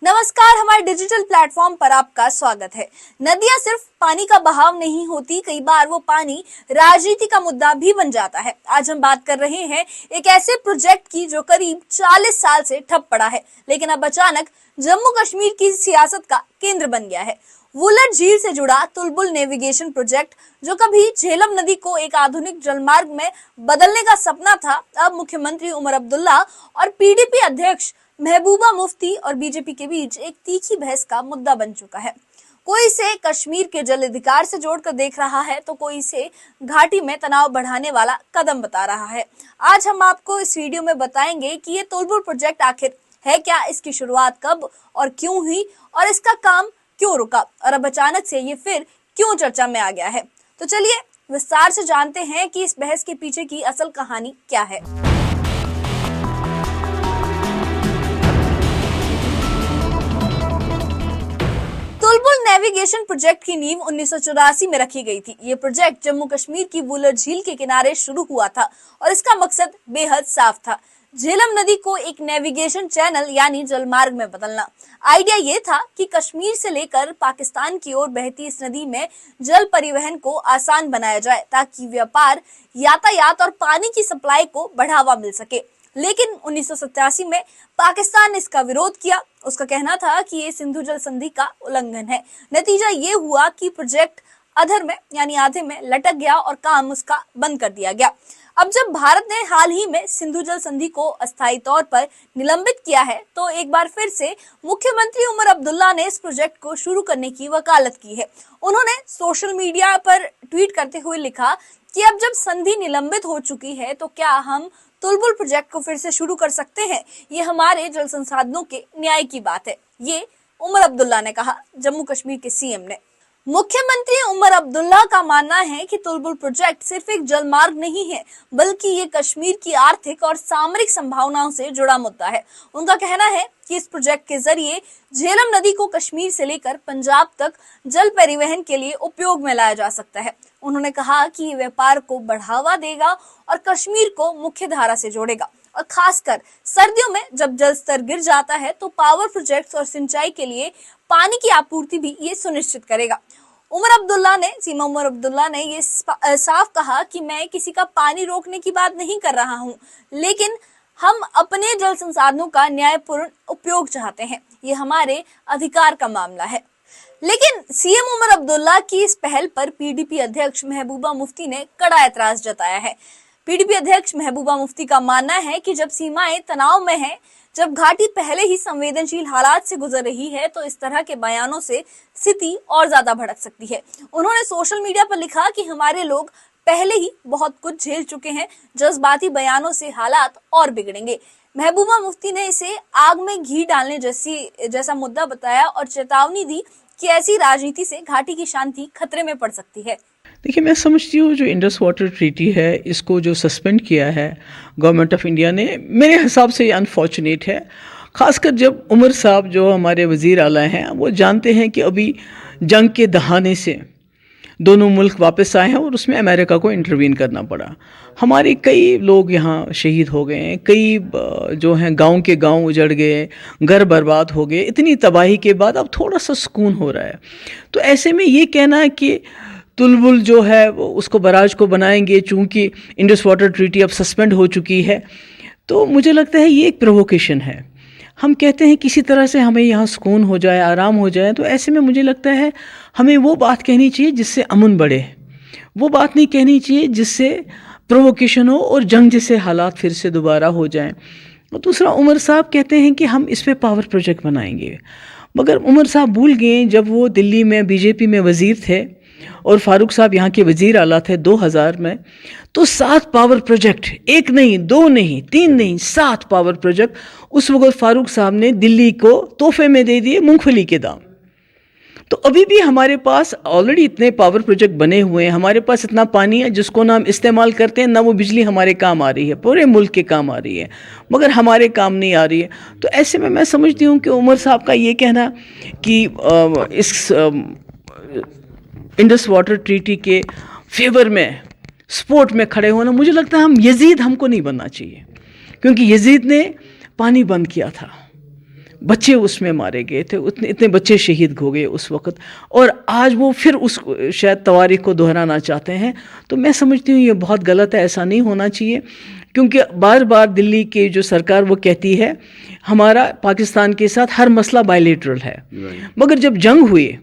नमस्कार, हमारे digital platform पर आपका स्वागत है। नदियां सिर्फ पानी का बहाव नहीं होती, कई बार वो पानी राजनीति का मुद्दा भी बन जाता है। आज हम बात कर रहे हैं एक ऐसे प्रोजेक्ट की जो करीब 40 साल से ठप पड़ा है, लेकिन अब अचानक जम्मू कश्मीर की सियासत का केंद्र बन गया है। वुलर झील से जुड़ा तुलबुल नेविगेशन प्रोजेक्ट, जो कभी झेलम नदी को एक आधुनिक जलमार्ग में बदलने का सपना था, अब मुख्यमंत्री उमर अब्दुल्ला और पीडीपी अध्यक्ष महबूबा मुफ्ती और बीजेपी के बीच एक तीखी बहस का मुद्दा बन चुका है। कोई इसे कश्मीर के जल अधिकार से जोड़कर देख रहा है, तो कोई इसे घाटी में तनाव बढ़ाने वाला कदम बता रहा है। आज हम आपको इस वीडियो में बताएंगे कि ये तुलबुल प्रोजेक्ट आखिर है क्या, इसकी शुरुआत कब और क्यों हुई, और इसका काम क्यों रुका, और अब अचानक से ये फिर क्यों चर्चा में आ गया है। तो चलिए विस्तार से जानते हैं कि इस बहस के पीछे की असल कहानी क्या है। तुलबुल नेविगेशन प्रोजेक्ट की नींव 1984 में रखी गई थी। ये प्रोजेक्ट जम्मू कश्मीर की वुलर झील के किनारे शुरू हुआ था और इसका मकसद बेहद साफ था, झेलम नदी को एक नेविगेशन चैनल यानी जलमार्ग में बदलना। आइडिया ये था कि कश्मीर से लेकर पाकिस्तान की ओर बहती इस नदी में जल परिवहन को आसान बनाया जाए, ताकि व्यापार, यातायात और पानी की सप्लाई को बढ़ावा मिल सके। लेकिन 1987 में पाकिस्तान ने इसका विरोध किया। उसका कहना था कि ये सिंधु जल संधि का उल्लंघन है। नतीजा ये हुआ कि प्रोजेक्ट अधर में यानी आधे में लटक गया और काम उसका बंद कर दिया गया। अब जब भारत ने हाल ही में सिंधु जल संधि को अस्थायी तौर पर निलंबित किया है, तो एक बार फिर से मुख्यमंत्री उमर अब्दुल्ला ने इस प्रोजेक्ट को शुरू करने की वकालत की है। उन्होंने सोशल मीडिया पर ट्वीट करते हुए लिखा कि अब जब संधि निलंबित हो चुकी है, तो क्या हम तुलबुल प्रोजेक्ट को फिर से शुरू कर सकते हैं। ये हमारे जल संसाधनों के न्याय की बात है, ये उमर अब्दुल्ला ने कहा, जम्मू कश्मीर के सीएम ने। मुख्यमंत्री उमर अब्दुल्ला का मानना है कि तुलबुल प्रोजेक्ट सिर्फ एक जलमार्ग नहीं है, बल्कि ये कश्मीर की आर्थिक और सामरिक संभावनाओं से जुड़ा मुद्दा है। उनका कहना है कि इस प्रोजेक्ट के जरिए झेलम नदी को कश्मीर से लेकर पंजाब तक जल परिवहन के लिए उपयोग में लाया जा सकता है। उन्होंने कहा कि ये व्यापार को बढ़ावा देगा और कश्मीर को मुख्य धारा से जोड़ेगा, और खासकर सर्दियों में जब जल स्तर गिर जाता है, तो पावर प्रोजेक्ट्स और सिंचाई के लिए पानी की आपूर्ति भी ये सुनिश्चित करेगा। उमर अब्दुल्ला ने ये साफ कहा कि मैं किसी का पानी रोकने की बात नहीं कर रहा हूँ, लेकिन हम अपने जल संसाधनों का न्यायपूर्ण उपयोग चाहते हैं। ये हमारे अधिकार का मामला है। लेकिन सीएम उमर अब्दुल्ला की इस पहल पर पीडीपी अध्यक्ष महबूबा मुफ्ती ने कड़ा ऐतराज जताया है। पीडीपी अध्यक्ष महबूबा मुफ्ती का मानना है कि जब सीमाएं तनाव में हैं, जब घाटी पहले ही संवेदनशील हालात से गुजर रही है, तो इस तरह के बयानों से स्थिति और ज्यादा भड़क सकती है। उन्होंने सोशल मीडिया पर लिखा कि हमारे लोग पहले ही बहुत कुछ झेल चुके हैं, जज्बाती बयानों से हालात और बिगड़ेंगे। महबूबा मुफ्ती ने इसे आग में घी डालने जैसा मुद्दा बताया और चेतावनी दी कि ऐसी राजनीति से घाटी की शांति खतरे में पड़ सकती है। देखिए, मैं समझती हूँ जो इंडस वाटर ट्रीटी है, इसको जो सस्पेंड किया है गवर्नमेंट ऑफ इंडिया ने, मेरे हिसाब से ये अनफॉर्चुनेट है। ख़ासकर जब उमर साहब जो हमारे वज़ीर आला हैं, वो जानते हैं कि अभी जंग के दहाने से दोनों मुल्क वापस आए हैं और उसमें अमेरिका को इंटरवीन करना पड़ा। हमारे कई लोग यहाँ शहीद हो गए हैं, कई जो हैं गांव के गांव उजड़ गए, घर बर्बाद हो गए। इतनी तबाही के बाद अब थोड़ा सा सुकून हो रहा है। तो ऐसे में ये कहना है कि तुलबुल जो है वो उसको बराज को बनाएंगे, चूँकि इंडस वाटर ट्रीटी अब सस्पेंड हो चुकी है, तो मुझे लगता है ये एक प्रोवोकेशन है। हम कहते हैं किसी तरह से हमें यहाँ सुकून हो जाए, आराम हो जाए, तो ऐसे में मुझे लगता है हमें वो बात कहनी चाहिए जिससे अमन बढ़े, वो बात नहीं कहनी चाहिए जिससे प्रोवोकेशन हो और जंग जैसे हालात फिर से दोबारा हो जाएं। और दूसरा, उमर साहब कहते हैं कि हम इस पे पावर प्रोजेक्ट बनाएंगे, मगर उमर साहब भूल गए जब वो दिल्ली में बीजेपी में वज़ीर थे और फारूक साहब यहाँ के वज़ीर आला थे 2000 में, तो 7 पावर प्रोजेक्ट, 1 नहीं, 2 नहीं, 3 नहीं, 7 पावर प्रोजेक्ट उस वक्त फारूक साहब ने दिल्ली को तोहफे में दे दिए, मूंगफली के दाम। तो अभी भी हमारे पास ऑलरेडी इतने पावर प्रोजेक्ट बने हुए हैं, हमारे पास इतना पानी है जिसको ना हम इस्तेमाल करते हैं, ना वो बिजली हमारे काम आ रही है, पूरे मुल्क के काम आ रही है, मगर हमारे काम नहीं आ रही है। तो ऐसे में मैं समझती हूँ कि उमर साहब का ये कहना कि इस इंडस वाटर ट्रीटी के फेवर में सपोर्ट में खड़े होना, मुझे लगता है हमको नहीं बनना चाहिए, क्योंकि यजीद ने पानी बंद किया था, बच्चे उसमें मारे गए थे, उतने इतने बच्चे शहीद हो गए उस वक़्त, और आज वो फिर उस शायद तवारीख को दोहराना चाहते हैं। तो मैं समझती हूँ ये बहुत गलत है, ऐसा नहीं होना चाहिए, क्योंकि बार बार दिल्ली की जो सरकार वो कहती है हमारा पाकिस्तान के साथ हर मसला बायलैटरल है, मगर जब जंग हुई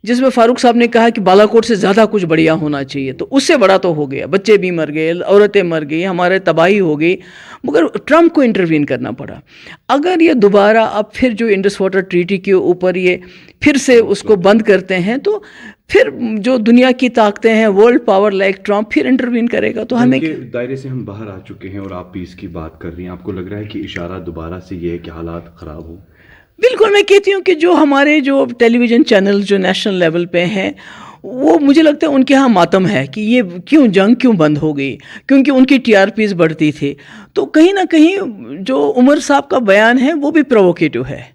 जिसमें फारूक साहब ने कहा कि बालाकोट से ज़्यादा कुछ बढ़िया होना चाहिए, तो उससे बड़ा तो हो गया, बच्चे भी मर गए, औरतें मर गई, हमारे तबाही हो गई, मगर ट्रंप को इंटरवीन करना पड़ा। अगर ये दोबारा अब फिर जो इंडस वाटर ट्रीटी के ऊपर ये फिर से उसको बंद करते हैं, तो फिर जो दुनिया की ताकतें हैं, वर्ल्ड पावर लाइक ट्रंप फिर इंटरवीन करेगा, तो हमें दायरे से हम बाहर आ चुके हैं और आप पीस की बात कर रही हैं। आपको लग रहा है कि इशारा दोबारा से ये है कि हालात ख़राब हो? बिल्कुल, मैं कहती हूँ कि जो हमारे जो टेलीविज़न चैनल जो नेशनल लेवल पे हैं, वो मुझे लगता है उनके यहाँ मातम है कि ये जंग क्यों बंद हो गई, क्योंकि उनकी टीआरपीज़ बढ़ती थी। तो कहीं ना कहीं जो उमर साहब का बयान है वो भी प्रोवोकेटिव है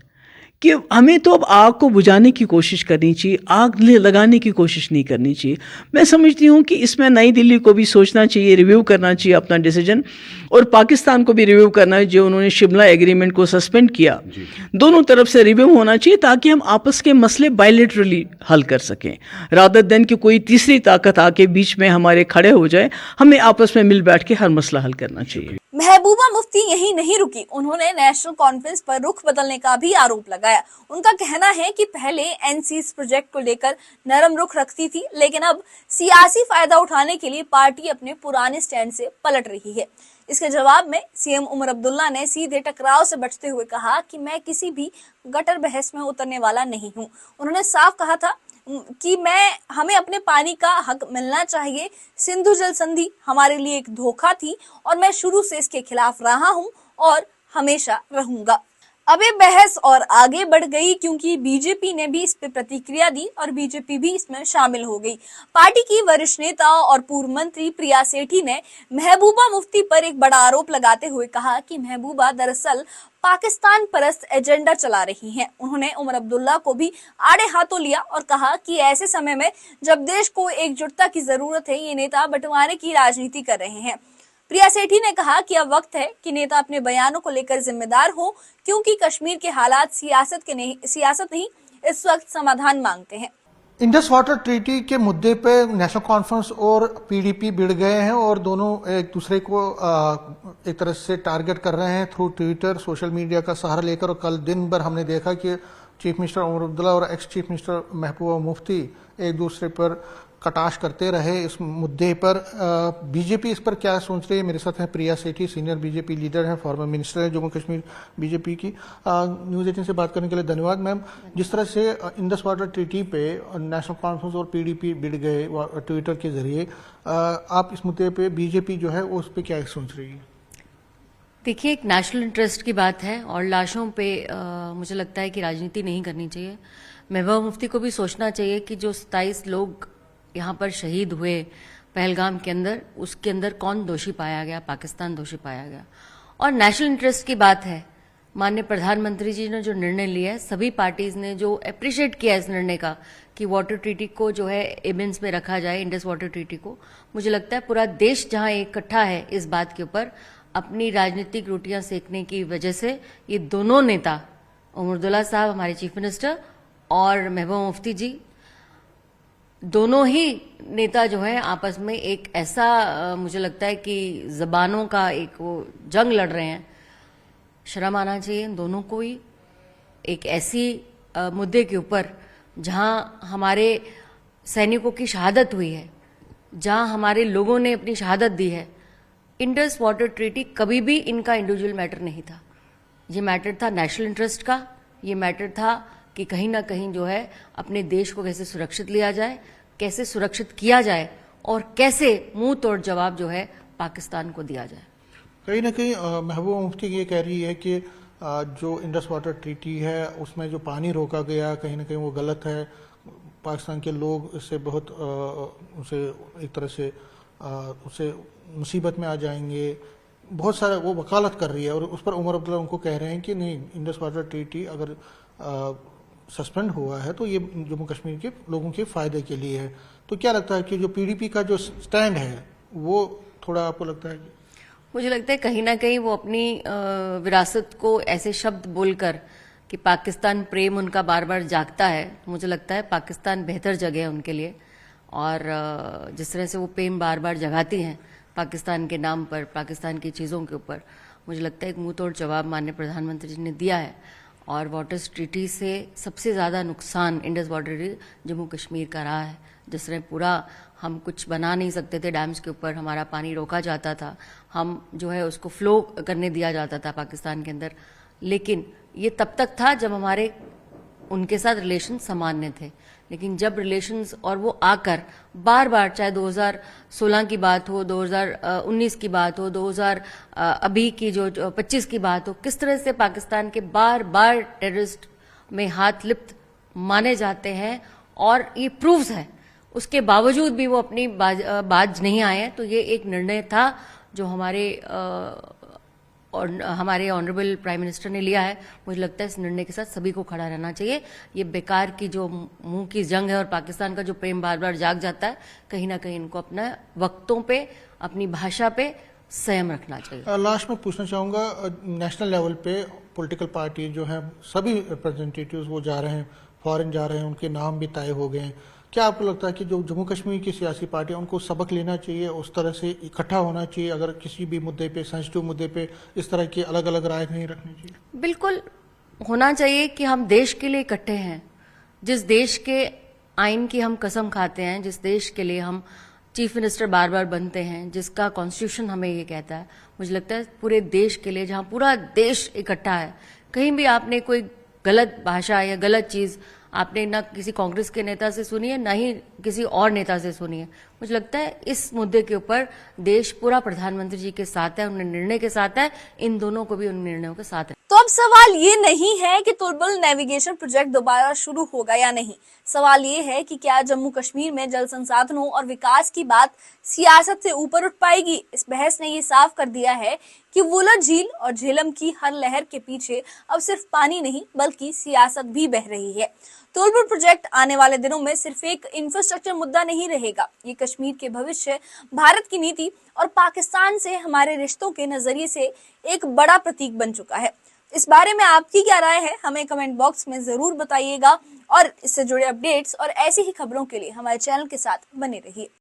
कि हमें तो अब आग को बुझाने की कोशिश करनी चाहिए, आग लगाने की कोशिश नहीं करनी चाहिए। मैं समझती हूँ कि इसमें नई दिल्ली को भी सोचना चाहिए, रिव्यू करना चाहिए अपना डिसीजन, और पाकिस्तान को भी रिव्यू करना है जो उन्होंने शिमला एग्रीमेंट को सस्पेंड किया। दोनों तरफ से रिव्यू होना चाहिए ताकि हम आपस के मसले बायलैटरली हल कर सकें, रादर देन कि कोई तीसरी ताकत आके बीच में हमारे खड़े हो जाए। हमें आपस में मिल बैठ के हर मसला हल करना चाहिए। महबूबा मुफ्ती यही नहीं रुकी, उन्होंने नेशनल कॉन्फ्रेंस पर रुख बदलने का भी आरोप लगाया। उनका कहना है कि पहले एनसी इस प्रोजेक्ट को लेकर नरम रुख रखती थी, लेकिन अब सियासी फायदा उठाने के लिए पार्टी अपने पुराने स्टैंड से पलट रही है। इसके जवाब में सीएम उमर अब्दुल्ला ने सीधे टकराव से बचते हुए कहा कि मैं किसी भी गटर बहस में उतरने वाला नहीं हूं। उन्होंने साफ कहा था कि हमें अपने पानी का हक मिलना चाहिए। सिंधु जल संधि हमारे लिए एक धोखा थी और मैं शुरू से इसके खिलाफ रहा हूं और हमेशा रहूंगा। अब ये बहस और आगे बढ़ गई क्योंकि बीजेपी ने भी इस पे प्रतिक्रिया दी और बीजेपी भी इसमें शामिल हो गई। पार्टी की वरिष्ठ नेता और पूर्व मंत्री प्रिया सेठी ने महबूबा मुफ्ती पर एक बड़ा आरोप लगाते हुए कहा कि महबूबा दरअसल पाकिस्तान परस्त एजेंडा चला रही हैं। उन्होंने उमर अब्दुल्ला को भी आड़े हाथों लिया और कहा कि ऐसे समय में जब देश को एकजुटता की जरूरत है, ये नेता बंटवारे की राजनीति कर रहे हैं। प्रिया सेठी ने कहा कि अब वक्त है कि नेता अपने बयानों को लेकर जिम्मेदार हो, क्योंकि कश्मीर के हालात सियासत नहीं इस वक्त समाधान मांगते हैं। इंडस वाटर ट्रीटी के मुद्दे पे नेशनल कॉन्फ्रेंस और पीडीपी भिड़ गए हैं और दोनों एक दूसरे को एक तरह से टारगेट कर रहे हैं थ्रू ट्विटर, सोशल मीडिया का सहारा लेकर। और कल दिन भर हमने देखा कि चीफ मिनिस्टर उमर अब्दुल्ला और ex chief minister Mehbooba Mufti एक दूसरे पर कटाश करते रहे इस मुद्दे पर। बीजेपी इस पर क्या सोच रही है? मेरे साथ हैं प्रिया सेठी, सीनियर बीजेपी लीडर हैं, फॉर्मर मिनिस्टर है जम्मू कश्मीर बीजेपी की। न्यूज़ 18 से बात करने के लिए धन्यवाद मैम। जिस तरह से इंडस वाटर ट्रीटी पे नेशनल कॉन्फ्रेंस और पीडीपी भिड़ गए ट्विटर के जरिए, आप इस मुद्दे पे बीजेपी जो है उस पर क्या सोच रही है? देखिए, एक नेशनल इंटरेस्ट की बात है और लाशों पे मुझे लगता है कि राजनीति नहीं करनी चाहिए। महबूबा मुफ्ती को भी सोचना चाहिए कि जो 27 लोग यहाँ पर शहीद हुए पहलगाम के अंदर, उसके अंदर कौन दोषी पाया गया? पाकिस्तान दोषी पाया गया। और नेशनल इंटरेस्ट की बात है, माननीय प्रधानमंत्री जी ने जो निर्णय लिया है, सभी पार्टीज ने जो अप्रिशिएट किया इस निर्णय का कि वाटर ट्रीटी को जो है एबिन्स में रखा जाए, इंडस वाटर ट्रीटी को, मुझे लगता है पूरा देश जहां इकट्ठा है इस बात के ऊपर, अपनी राजनीतिक रोटियां सेकने की वजह से ये दोनों नेता, उमर अब्दुल्ला साहब हमारे चीफ मिनिस्टर और महबूबा मुफ्ती जी, दोनों ही नेता जो है आपस में एक ऐसा मुझे लगता है कि जबानों का एक वो जंग लड़ रहे हैं। शर्म आना चाहिए इन दोनों को ही। एक ऐसी मुद्दे के ऊपर जहां हमारे सैनिकों की शहादत हुई है, जहां हमारे लोगों ने अपनी शहादत दी है। इंडस वाटर ट्रीटी कभी भी इनका इंडिविजुअल मैटर नहीं था, ये मैटर था नेशनल इंटरेस्ट का। ये मैटर था कि कहीं ना कहीं जो है अपने देश को कैसे सुरक्षित लिया जाए, कैसे सुरक्षित किया जाए और कैसे मुंह तोड़ जवाब जो है पाकिस्तान को दिया जाए। कहीं ना कहीं महबूबा मुफ्ती ये कह रही है कि जो इंडस वाटर ट्रीटी है उसमें जो पानी रोका गया कहीं ना कहीं वो गलत है। पाकिस्तान के लोग इससे बहुत उसे एक तरह से उसे मुसीबत में आ जाएंगे, बहुत सारा वो वकालत कर रही है। और उस पर उमर अब्दुल्ला उनको कह रहे हैं कि नहीं, इंडस वाटर ट्रीटी अगर सस्पेंड हुआ है तो ये जम्मू कश्मीर के लोगों के फायदे के लिए है। तो क्या लगता है कि जो पीडीपी का जो स्टैंड है वो थोड़ा आपको लगता है? मुझे लगता है कहीं ना कहीं वो अपनी विरासत को ऐसे शब्द बोलकर कि कि पाकिस्तान प्रेम उनका बार बार जागता है। मुझे लगता है पाकिस्तान बेहतर जगह है उनके लिए, और जिस तरह से वो प्रेम बार बार जगाती हैं पाकिस्तान के नाम पर, पाकिस्तान की चीज़ों के ऊपर, मुझे लगता है एक मुंह तोड़ जवाब माननीय प्रधानमंत्री जी ने दिया है। और वाटर ट्रीटी से सबसे ज़्यादा नुकसान Indus water treaty Jammu Kashmir का रहा है। जिस तरह पूरा हम कुछ बना नहीं सकते थे डैम्स के ऊपर, हमारा पानी रोका जाता था, हम जो है उसको फ्लो करने दिया जाता था पाकिस्तान के अंदर, लेकिन ये तब तक था जब हमारे उनके साथ रिलेशन सामान्य थे। लेकिन जब रिलेशंस और वो आकर बार बार, चाहे 2016 की बात हो, 2019 की बात हो, अभी की जो 25 की बात हो, किस तरह से पाकिस्तान के बार बार टेररिस्ट में हाथ लिप्त माने जाते हैं और ये प्रूव्स है, उसके बावजूद भी वो अपनी बाज नहीं आए हैं। तो ये एक निर्णय था जो हमारे ऑनरेबल प्राइम मिनिस्टर ने लिया है। मुझे लगता है इस निर्णय के साथ सभी को खड़ा रहना चाहिए। ये बेकार की जो मुंह की जंग है और पाकिस्तान का जो प्रेम बार बार जाग जाता है, कहीं ना कहीं इनको अपना वक्तों पे, अपनी भाषा पे संयम रखना चाहिए। लास्ट में पूछना चाहूंगा, नेशनल लेवल पे पॉलिटिकल पार्टी जो है सभी रिप्रेजेंटेटिव्स वो जा रहे हैं, फॉरेन जा रहे हैं, उनके नाम भी तय हो गए हैं। क्या आपको लगता है कि जो जम्मू कश्मीर की सियासी पार्टी है उनको सबक लेना चाहिए, उस तरह से इकट्ठा होना चाहिए, अगर किसी भी मुद्दे पे, सेंसिटिव मुद्दे पे इस तरह की अलग अलग राय नहीं रखनी चाहिए? बिल्कुल होना चाहिए कि हम देश के लिए इकट्ठे हैं। जिस देश के आइन की हम कसम खाते हैं, जिस देश के लिए हम चीफ मिनिस्टर बार बार बनते हैं, जिसका कॉन्स्टिट्यूशन हमें ये कहता है, मुझे लगता है पूरे देश के लिए, जहां पूरा देश इकट्ठा है, कहीं भी आपने कोई गलत भाषा या गलत चीज आपने ना किसी कांग्रेस के नेता से सुनी है, ना ही किसी और नेता से सुनी है। मुझे लगता है इस मुद्दे के ऊपर देश पूरा प्रधानमंत्री जी के साथ है, उन निर्णय के साथ है, इन दोनों को भी उन निर्णयों के साथ है। तो अब सवाल ये नहीं है कि तुलबुल नेविगेशन प्रोजेक्ट दोबारा शुरू होगा या नहीं। सवाल ये है कि क्या जम्मू कश्मीर में जल संसाधनों और विकास की बात सियासत से ऊपर उठ पाएगी। इस बहस ने ये साफ कर दिया है कि वुलर झील और झेलम की हर लहर के पीछे अब सिर्फ पानी नहीं बल्कि सियासत भी बह रही है। तुलबुल प्रोजेक्ट आने वाले दिनों में सिर्फ एक इंफ्रास्ट्रक्चर मुद्दा नहीं रहेगा, ये कश्मीर के भविष्य, भारत की नीति और पाकिस्तान से हमारे रिश्तों के नजरिए से एक बड़ा प्रतीक बन चुका है। इस बारे में आपकी क्या राय है, हमें कमेंट बॉक्स में जरूर बताइएगा और इससे जुड़े अपडेट्स और ऐसी ही खबरों के लिए हमारे चैनल के साथ बने रहिए।